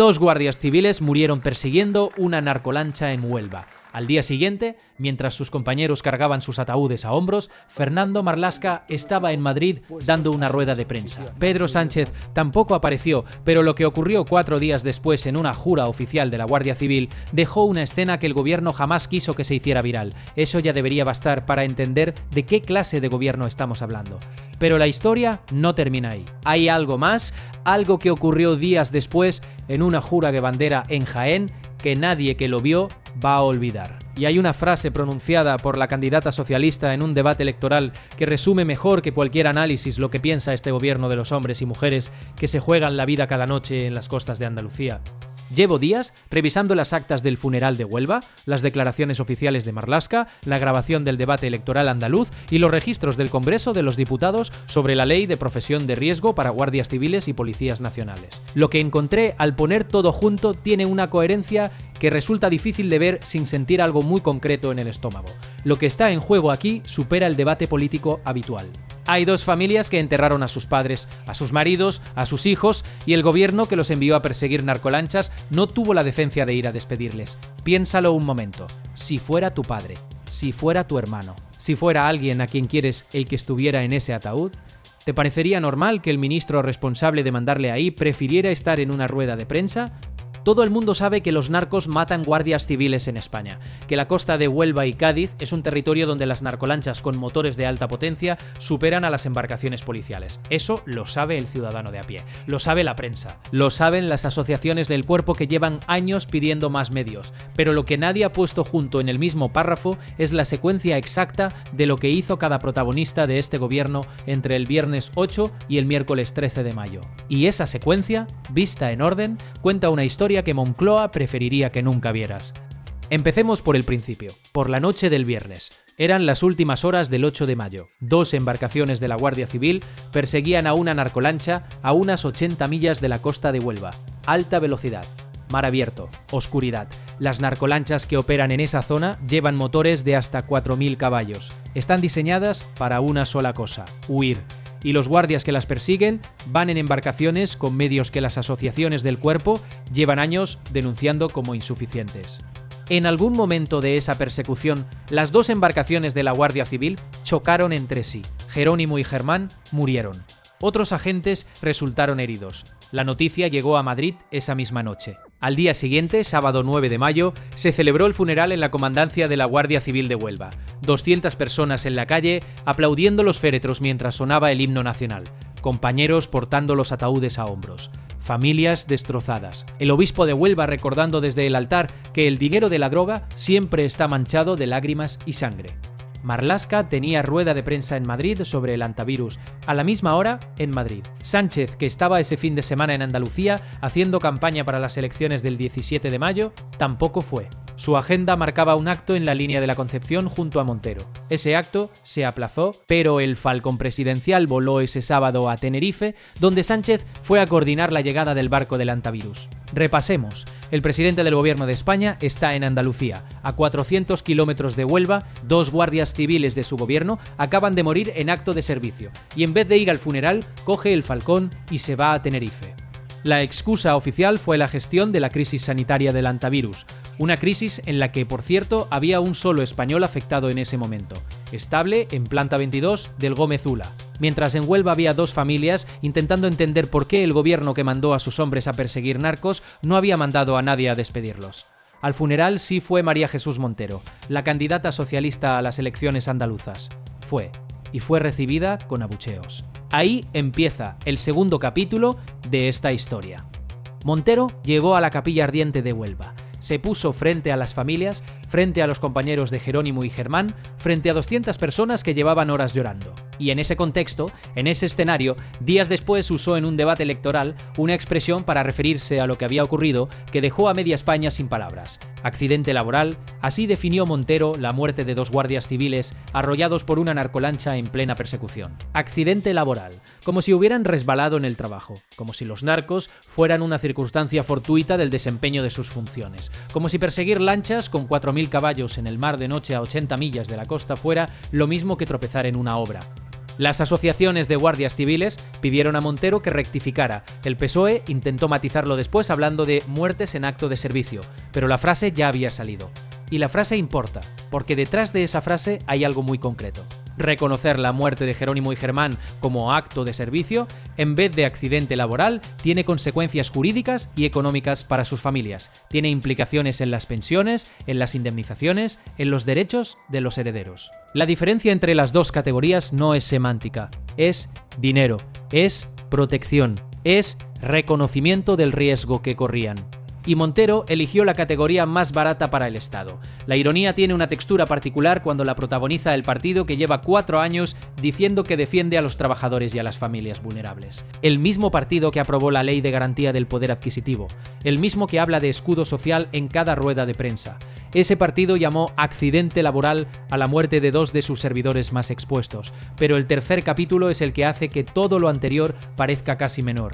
2 guardias civiles murieron persiguiendo una narcolancha en Huelva. Al día siguiente, mientras sus compañeros cargaban sus ataúdes a hombros, Fernando Marlaska estaba en Madrid dando una rueda de prensa. Pedro Sánchez tampoco apareció, pero lo que ocurrió 4 días después en una jura oficial de la Guardia Civil dejó una escena que el gobierno jamás quiso que se hiciera viral. Eso ya debería bastar para entender de qué clase de gobierno estamos hablando. Pero la historia no termina ahí. Hay algo más, algo que ocurrió días después en una jura de bandera en Jaén que nadie que lo vio va a olvidar. Y hay una frase pronunciada por la candidata socialista en un debate electoral que resume mejor que cualquier análisis lo que piensa este gobierno de los hombres y mujeres que se juegan la vida cada noche en las costas de Andalucía. Llevo días revisando las actas del funeral de Huelva, las declaraciones oficiales de Marlaska, la grabación del debate electoral andaluz y los registros del Congreso de los Diputados sobre la ley de profesión de riesgo para guardias civiles y policías nacionales. Lo que encontré al poner todo junto tiene una coherencia que resulta difícil de ver sin sentir algo muy concreto en el estómago. Lo que está en juego aquí supera el debate político habitual. Hay 2 familias que enterraron a sus padres, a sus maridos, a sus hijos, y el gobierno que los envió a perseguir narcolanchas no tuvo la decencia de ir a despedirles. Piénsalo un momento. Si fuera tu padre, si fuera tu hermano, si fuera alguien a quien quieres el que estuviera en ese ataúd, ¿te parecería normal que el ministro responsable de mandarle ahí prefiriera estar en una rueda de prensa? Todo el mundo sabe que los narcos matan guardias civiles en España, que la costa de Huelva y Cádiz es un territorio donde las narcolanchas con motores de alta potencia superan a las embarcaciones policiales. Eso lo sabe el ciudadano de a pie, lo sabe la prensa, lo saben las asociaciones del cuerpo que llevan años pidiendo más medios, pero lo que nadie ha puesto junto en el mismo párrafo es la secuencia exacta de lo que hizo cada protagonista de este gobierno entre el viernes 8 y el miércoles 13 de mayo. Y esa secuencia, vista en orden, cuenta una historia que Moncloa preferiría que nunca vieras. Empecemos por el principio, por la noche del viernes. Eran las últimas horas del 8 de mayo. 2 embarcaciones de la Guardia Civil perseguían a una narcolancha a unas 80 millas de la costa de Huelva. Alta velocidad, mar abierto, oscuridad. Las narcolanchas que operan en esa zona llevan motores de hasta 4.000 caballos. Están diseñadas para una sola cosa: huir. Y los guardias que las persiguen van en embarcaciones con medios que las asociaciones del cuerpo llevan años denunciando como insuficientes. En algún momento de esa persecución, las 2 embarcaciones de la Guardia Civil chocaron entre sí. Jerónimo y Germán murieron. Otros agentes resultaron heridos. La noticia llegó a Madrid esa misma noche. Al día siguiente, sábado 9 de mayo, se celebró el funeral en la comandancia de la Guardia Civil de Huelva. 200 personas en la calle aplaudiendo los féretros mientras sonaba el himno nacional. Compañeros portando los ataúdes a hombros. Familias destrozadas. El obispo de Huelva recordando desde el altar que el dinero de la droga siempre está manchado de lágrimas y sangre. Marlaska tenía rueda de prensa en Madrid sobre el antivirus, a la misma hora en Madrid. Sánchez, que estaba ese fin de semana en Andalucía haciendo campaña para las elecciones del 17 de mayo, tampoco fue. Su agenda marcaba un acto en la línea de la Concepción junto a Montero. Ese acto se aplazó, pero el Falcon presidencial voló ese sábado a Tenerife, donde Sánchez fue a coordinar la llegada del barco del antivirus. Repasemos. El presidente del gobierno de España está en Andalucía. A 400 kilómetros de Huelva, 2 guardias civiles de su gobierno acaban de morir en acto de servicio, y en vez de ir al funeral, coge el Falcón y se va a Tenerife. La excusa oficial fue la gestión de la crisis sanitaria del antivirus, una crisis en la que, por cierto, había un solo español afectado en ese momento, estable en Planta 22 del Gómez Ula. Mientras en Huelva había 2 familias intentando entender por qué el gobierno que mandó a sus hombres a perseguir narcos no había mandado a nadie a despedirlos. Al funeral sí fue María Jesús Montero, la candidata socialista a las elecciones andaluzas. Fue recibida con abucheos. Ahí empieza el segundo capítulo de esta historia. Montero llegó a la Capilla Ardiente de Huelva. Se puso frente a las familias, frente a los compañeros de Jerónimo y Germán, frente a 200 personas que llevaban horas llorando. Y en ese contexto, en ese escenario, días después usó en un debate electoral una expresión para referirse a lo que había ocurrido que dejó a media España sin palabras. Accidente laboral, así definió Montero la muerte de 2 guardias civiles arrollados por una narcolancha en plena persecución. Accidente laboral, como si hubieran resbalado en el trabajo, como si los narcos fueran una circunstancia fortuita del desempeño de sus funciones, como si perseguir lanchas con 4.000 caballos en el mar de noche a 80 millas de la costa fuera lo mismo que tropezar en una obra. Las asociaciones de guardias civiles pidieron a Montero que rectificara. El PSOE intentó matizarlo después hablando de muertes en acto de servicio, pero la frase ya había salido. Y la frase importa, porque detrás de esa frase hay algo muy concreto. Reconocer la muerte de Jerónimo y Germán como acto de servicio, en vez de accidente laboral, tiene consecuencias jurídicas y económicas para sus familias. Tiene implicaciones en las pensiones, en las indemnizaciones, en los derechos de los herederos. La diferencia entre las dos categorías no es semántica, es dinero, es protección, es reconocimiento del riesgo que corrían. Y Montero eligió la categoría más barata para el Estado. La ironía tiene una textura particular cuando la protagoniza el partido que lleva 4 años diciendo que defiende a los trabajadores y a las familias vulnerables. El mismo partido que aprobó la Ley de Garantía del Poder Adquisitivo. El mismo que habla de escudo social en cada rueda de prensa. Ese partido llamó accidente laboral a la muerte de 2 de sus servidores más expuestos. Pero el tercer capítulo es el que hace que todo lo anterior parezca casi menor.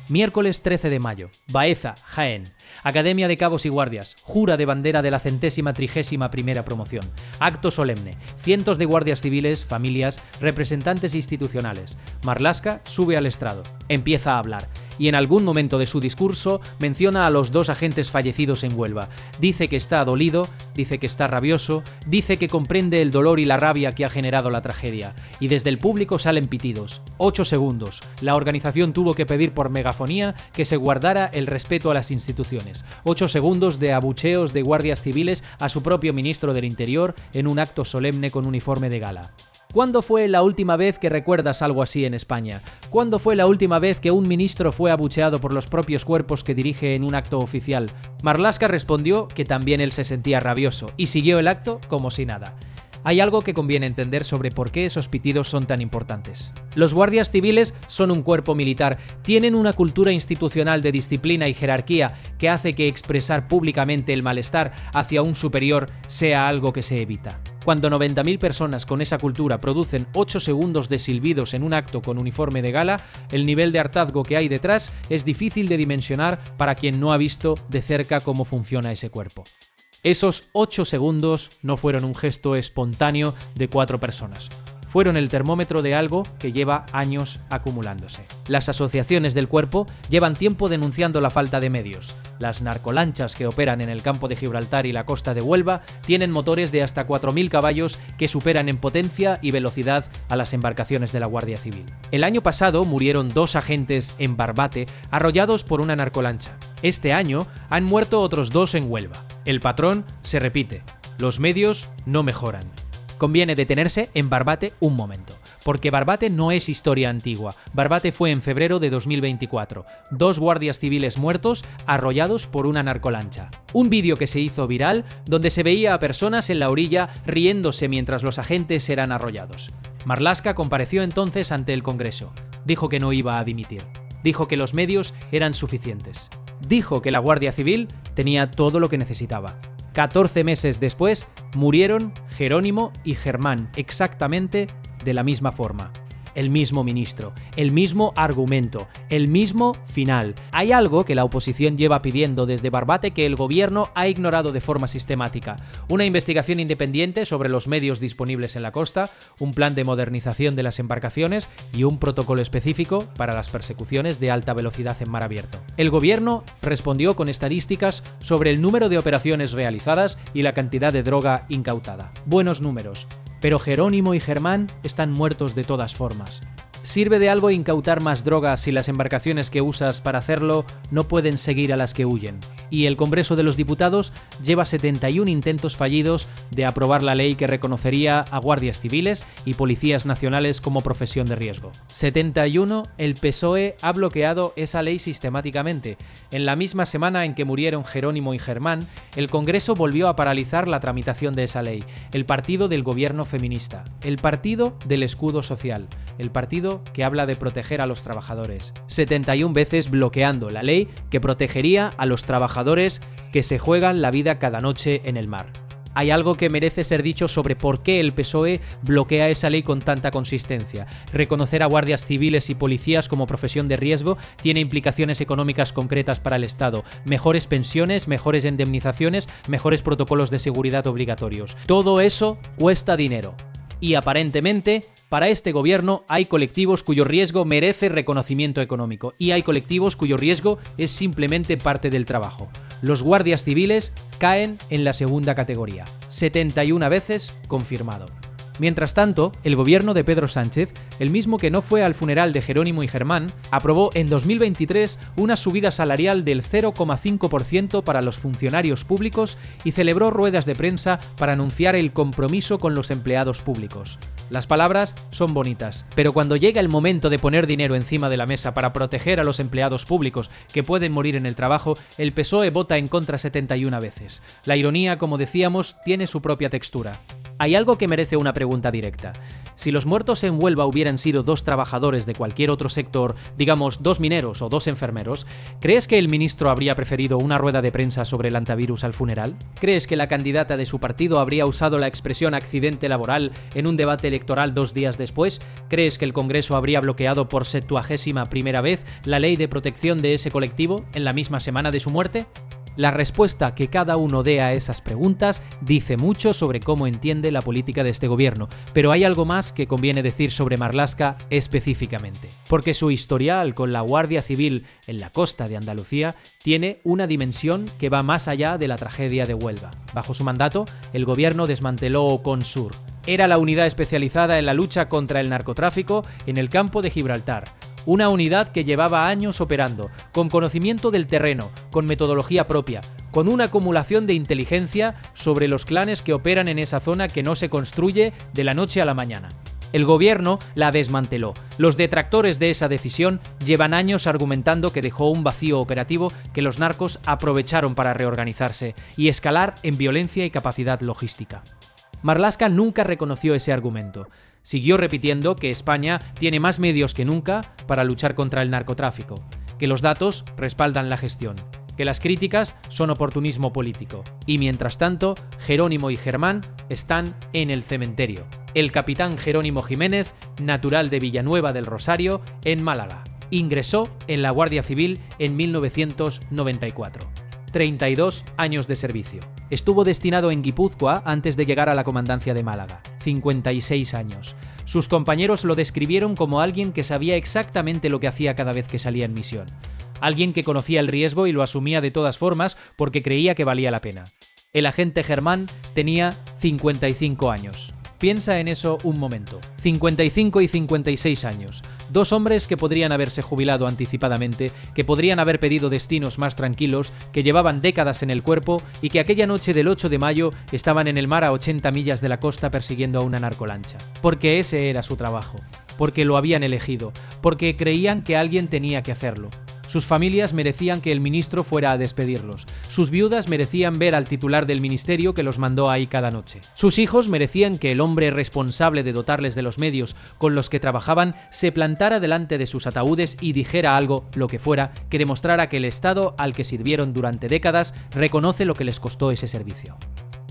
Miércoles 13 de mayo, Baeza, Jaén. Academia de Cabos y Guardias, jura de bandera de la 131ª promoción. Acto solemne. Cientos de guardias civiles, familias, representantes institucionales. Marlaska sube al estrado. Empieza a hablar. Y en algún momento de su discurso menciona a los 2 agentes fallecidos en Huelva. Dice que está dolido, dice que está rabioso, dice que comprende el dolor y la rabia que ha generado la tragedia. Y desde el público salen pitidos. 8 segundos. La organización tuvo que pedir por megafonía que se guardara el respeto a las instituciones. 8 segundos de abucheos de guardias civiles a su propio ministro del Interior en un acto solemne con uniforme de gala. ¿Cuándo fue la última vez que recuerdas algo así en España? ¿Cuándo fue la última vez que un ministro fue abucheado por los propios cuerpos que dirige en un acto oficial? Marlaska respondió que también él se sentía rabioso y siguió el acto como si nada. Hay algo que conviene entender sobre por qué esos pitidos son tan importantes. Los guardias civiles son un cuerpo militar, tienen una cultura institucional de disciplina y jerarquía que hace que expresar públicamente el malestar hacia un superior sea algo que se evita. Cuando 90.000 personas con esa cultura producen 8 segundos de silbidos en un acto con uniforme de gala, el nivel de hartazgo que hay detrás es difícil de dimensionar para quien no ha visto de cerca cómo funciona ese cuerpo. Esos 8 segundos no fueron un gesto espontáneo de 4 personas. Fueron el termómetro de algo que lleva años acumulándose. Las asociaciones del cuerpo llevan tiempo denunciando la falta de medios. Las narcolanchas que operan en el campo de Gibraltar y la costa de Huelva tienen motores de hasta 4.000 caballos que superan en potencia y velocidad a las embarcaciones de la Guardia Civil. El año pasado murieron 2 agentes en Barbate arrollados por una narcolancha. Este año han muerto otros 2 en Huelva. El patrón se repite. Los medios no mejoran. Conviene detenerse en Barbate un momento, porque Barbate no es historia antigua. Barbate fue en febrero de 2024. 2 guardias civiles muertos arrollados por una narcolancha. Un vídeo que se hizo viral donde se veía a personas en la orilla riéndose mientras los agentes eran arrollados. Marlaska compareció entonces ante el Congreso. Dijo que no iba a dimitir. Dijo que los medios eran suficientes. Dijo que la Guardia Civil tenía todo lo que necesitaba. 14 meses después, murieron Jerónimo y Germán exactamente de la misma forma. El mismo ministro, el mismo argumento, el mismo final. Hay algo que la oposición lleva pidiendo desde Barbate que el gobierno ha ignorado de forma sistemática. Una investigación independiente sobre los medios disponibles en la costa, un plan de modernización de las embarcaciones y un protocolo específico para las persecuciones de alta velocidad en mar abierto. El gobierno respondió con estadísticas sobre el número de operaciones realizadas y la cantidad de droga incautada. Buenos números. Pero Jerónimo y Germán están muertos de todas formas. ¿Sirve de algo incautar más droga si las embarcaciones que usas para hacerlo no pueden seguir a las que huyen? Y el Congreso de los Diputados lleva 71 intentos fallidos de aprobar la ley que reconocería a guardias civiles y policías nacionales como profesión de riesgo. 71, el PSOE ha bloqueado esa ley sistemáticamente. En la misma semana en que murieron Jerónimo y Germán, el Congreso volvió a paralizar la tramitación de esa ley. El partido del gobierno feminista, el partido del escudo social, el partido que habla de proteger a los trabajadores. 71 veces bloqueando la ley que protegería a los trabajadores que se juegan la vida cada noche en el mar. Hay algo que merece ser dicho sobre por qué el PSOE bloquea esa ley con tanta consistencia. Reconocer a guardias civiles y policías como profesión de riesgo tiene implicaciones económicas concretas para el Estado. Mejores pensiones, mejores indemnizaciones, mejores protocolos de seguridad obligatorios. Todo eso cuesta dinero. Y aparentemente Para este gobierno hay colectivos cuyo riesgo merece reconocimiento económico y hay colectivos cuyo riesgo es simplemente parte del trabajo. Los guardias civiles caen en la segunda categoría, 71 veces confirmado. Mientras tanto, el gobierno de Pedro Sánchez, el mismo que no fue al funeral de Jerónimo y Germán, aprobó en 2023 una subida salarial del 0,5% para los funcionarios públicos y celebró ruedas de prensa para anunciar el compromiso con los empleados públicos. Las palabras son bonitas, pero cuando llega el momento de poner dinero encima de la mesa para proteger a los empleados públicos que pueden morir en el trabajo, el PSOE vota en contra 71 veces. La ironía, como decíamos, tiene su propia textura. Hay algo que merece una pregunta directa. Si los muertos en Huelva hubieran sido 2 trabajadores de cualquier otro sector, digamos 2 mineros o 2 enfermeros, ¿crees que el ministro habría preferido una rueda de prensa sobre el antivirus al funeral? ¿Crees que la candidata de su partido habría usado la expresión accidente laboral en un debate electoral 2 días después? ¿Crees que el Congreso habría bloqueado por 71ª vez la ley de protección de ese colectivo en la misma semana de su muerte? La respuesta que cada uno dé a esas preguntas dice mucho sobre cómo entiende la política de este gobierno, pero hay algo más que conviene decir sobre Marlaska específicamente, porque su historial con la Guardia Civil en la costa de Andalucía tiene una dimensión que va más allá de la tragedia de Huelva. Bajo su mandato, el gobierno desmanteló Oconsur. Era la unidad especializada en la lucha contra el narcotráfico en el campo de Gibraltar. Una unidad que llevaba años operando, con conocimiento del terreno, con metodología propia, con una acumulación de inteligencia sobre los clanes que operan en esa zona que no se construye de la noche a la mañana. El gobierno la desmanteló. Los detractores de esa decisión llevan años argumentando que dejó un vacío operativo que los narcos aprovecharon para reorganizarse y escalar en violencia y capacidad logística. Marlaska nunca reconoció ese argumento. Siguió repitiendo que España tiene más medios que nunca para luchar contra el narcotráfico, que los datos respaldan la gestión, que las críticas son oportunismo político. Y mientras tanto, Jerónimo y Germán están en el cementerio. El capitán Jerónimo Jiménez, natural de Villanueva del Rosario, en Málaga. Ingresó en la Guardia Civil en 1994. 32 años de servicio. Estuvo destinado en Guipúzcoa antes de llegar a la comandancia de Málaga. 56 años. Sus compañeros lo describieron como alguien que sabía exactamente lo que hacía cada vez que salía en misión. Alguien que conocía el riesgo y lo asumía de todas formas porque creía que valía la pena. El agente Germán tenía 55 años. Piensa en eso un momento. 55 y 56 años. 2 hombres que podrían haberse jubilado anticipadamente, que podrían haber pedido destinos más tranquilos, que llevaban décadas en el cuerpo y que aquella noche del 8 de mayo estaban en el mar a 80 millas de la costa persiguiendo a una narcolancha. Porque ese era su trabajo. Porque lo habían elegido. Porque creían que alguien tenía que hacerlo. Sus familias merecían que el ministro fuera a despedirlos. Sus viudas merecían ver al titular del ministerio que los mandó ahí cada noche. Sus hijos merecían que el hombre responsable de dotarles de los medios con los que trabajaban se plantara delante de sus ataúdes y dijera algo, lo que fuera, que demostrara que el Estado al que sirvieron durante décadas reconoce lo que les costó ese servicio.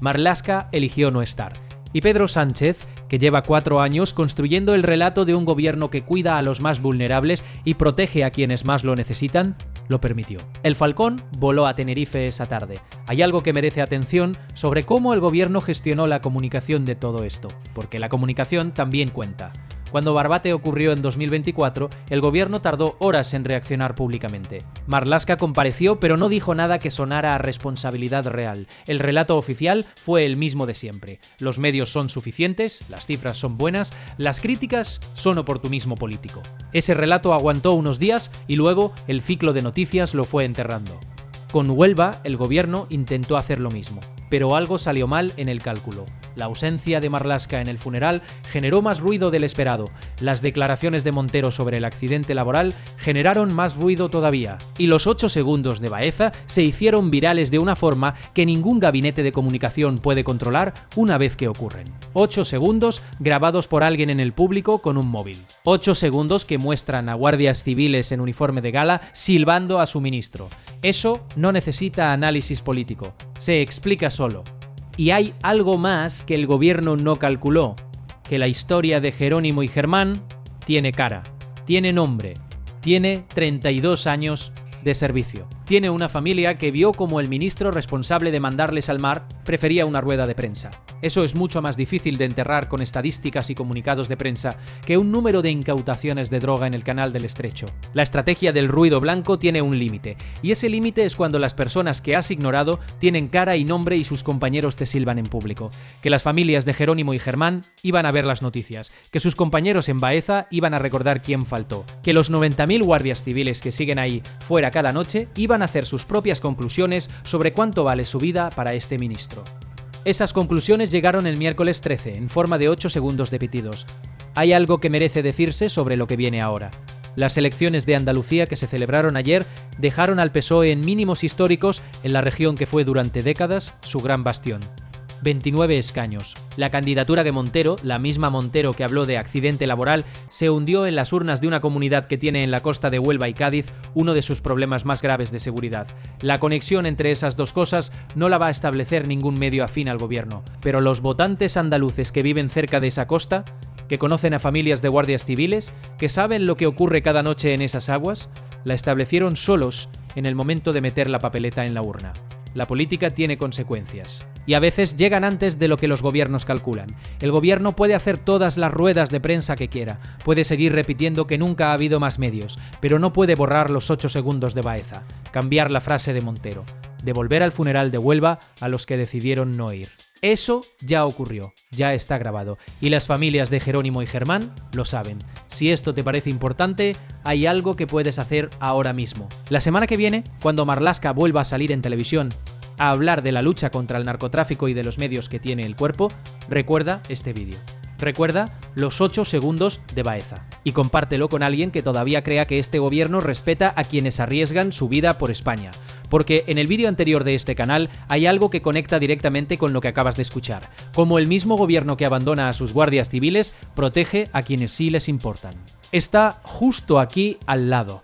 Marlaska eligió no estar. Y Pedro Sánchez, que lleva 4 años construyendo el relato de un gobierno que cuida a los más vulnerables y protege a quienes más lo necesitan, lo permitió. El Falcón voló a Tenerife esa tarde. Hay algo que merece atención sobre cómo el gobierno gestionó la comunicación de todo esto, porque la comunicación también cuenta. Cuando Barbate ocurrió en 2024, el gobierno tardó horas en reaccionar públicamente. Marlaska compareció, pero no dijo nada que sonara a responsabilidad real. El relato oficial fue el mismo de siempre. Los medios son suficientes, las cifras son buenas, las críticas son oportunismo político. Ese relato aguantó unos días y luego el ciclo de noticias lo fue enterrando. Con Huelva, el gobierno intentó hacer lo mismo, pero algo salió mal en el cálculo. La ausencia de Marlaska en el funeral generó más ruido del esperado. Las declaraciones de Montero sobre el accidente laboral generaron más ruido todavía. Y los 8 segundos de Baeza se hicieron virales de una forma que ningún gabinete de comunicación puede controlar una vez que ocurren. 8 segundos grabados por alguien en el público con un móvil. 8 segundos que muestran a guardias civiles en uniforme de gala silbando a su ministro. Eso no necesita análisis político. Se explica solo. Y hay algo más que el gobierno no calculó, que la historia de Jerónimo y Germán tiene cara, tiene nombre, tiene 32 años de servicio. Tiene una familia que vio como el ministro responsable de mandarles al mar prefería una rueda de prensa. Eso es mucho más difícil de enterrar con estadísticas y comunicados de prensa que un número de incautaciones de droga en el canal del Estrecho. La estrategia del ruido blanco tiene un límite, y ese límite es cuando las personas que has ignorado tienen cara y nombre y sus compañeros te silban en público. Que las familias de Jerónimo y Germán iban a ver las noticias, que sus compañeros en Baeza iban a recordar quién faltó, que los 90.000 guardias civiles que siguen ahí fuera cada noche iban a hacer sus propias conclusiones sobre cuánto vale su vida para este ministro. Esas conclusiones llegaron el miércoles 13, en forma de 8 segundos de pitidos. Hay algo que merece decirse sobre lo que viene ahora. Las elecciones de Andalucía que se celebraron ayer dejaron al PSOE en mínimos históricos en la región que fue durante décadas su gran bastión. 29 escaños. La candidatura de Montero, la misma Montero que habló de accidente laboral, se hundió en las urnas de una comunidad que tiene en la costa de Huelva y Cádiz uno de sus problemas más graves de seguridad. La conexión entre esas dos cosas no la va a establecer ningún medio afín al gobierno, pero los votantes andaluces que viven cerca de esa costa, que conocen a familias de guardias civiles, que saben lo que ocurre cada noche en esas aguas, la establecieron solos en el momento de meter la papeleta en la urna. La política tiene consecuencias. Y a veces llegan antes de lo que los gobiernos calculan. El gobierno puede hacer todas las ruedas de prensa que quiera, puede seguir repitiendo que nunca ha habido más medios, pero no puede borrar los 8 segundos de Baeza, cambiar la frase de Montero, devolver al funeral de Huelva a los que decidieron no ir. Eso ya ocurrió, ya está grabado, y las familias de Jerónimo y Germán lo saben. Si esto te parece importante, hay algo que puedes hacer ahora mismo. La semana que viene, cuando Marlaska vuelva a salir en televisión a hablar de la lucha contra el narcotráfico y de los medios que tiene el cuerpo, recuerda este vídeo. Recuerda los 8 segundos de Baeza y compártelo con alguien que todavía crea que este gobierno respeta a quienes arriesgan su vida por España. Porque en el vídeo anterior de este canal hay algo que conecta directamente con lo que acabas de escuchar. Como el mismo gobierno que abandona a sus guardias civiles protege a quienes sí les importan. Está justo aquí al lado.